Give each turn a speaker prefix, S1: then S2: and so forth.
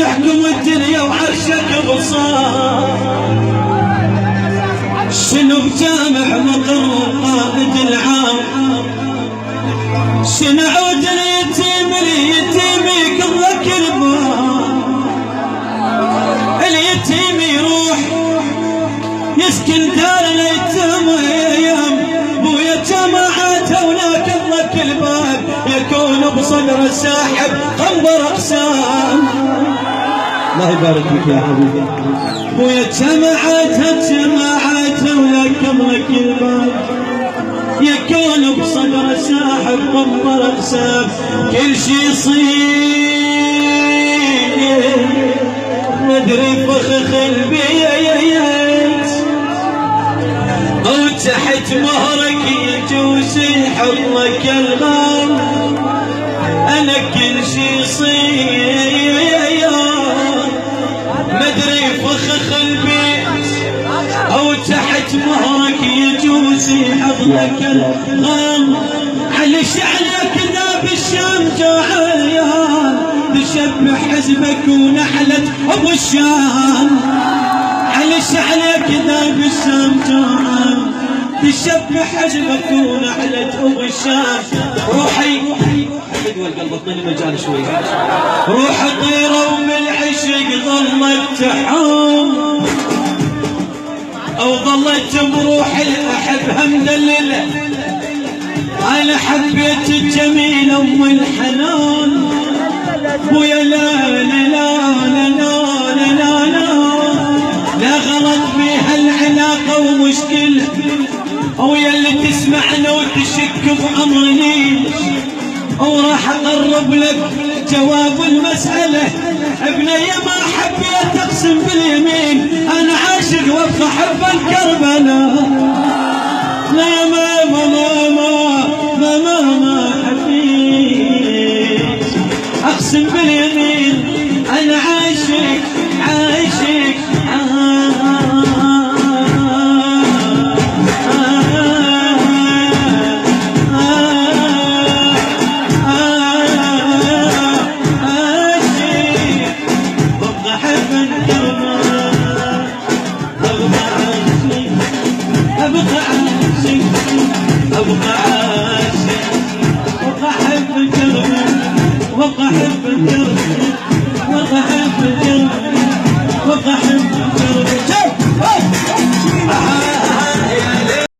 S1: تحكم الدنيا وعرشك بصار. شنو بجامع مقر قائد العام، شنو عود اليتيم يقضك الباب. اليتيم يروح يسكن دار اليتام ايام، بويا جماعات هناك يقضك الباب. يكون بصدر الساحب خنبر اقسام. الله يبارك فيك يا حبيبي. بويا جماعات هناك يقضك الباب. يكون بصدر الساحب خنبر اقسام. كل شي يصير مدري فخخ البيت، او تحت مهرك يجوز يحطك الغام. انا كل شي يصير مدري فخخ البيت، او تحت مهرك يجوز يحطك الغام. على شعلك ذا بالشام جوعان، تشبه حزبك ونحلة ابو الشام. على شعلك ذا بالشام جوعان، تشبه حزبك ونحلة ابو الشام. روحي حدوى القلب اعطيني مجال شوي. روح طيره ومن عشق ظلت تحوم، او ظلت بروح الاحبها مدلله. انا حبيت الجميله ام الحنان، ويا لا لا لا لا لا لا لا غلط بيها العلاقه ومشكله. ويا اللي تسمعنا وتشك بامرني، وراح اقرب لك جواب المساله. ابني ما حبيت اقسم باليمين، انا عاشق وابقى حبا كربلاء. لا ما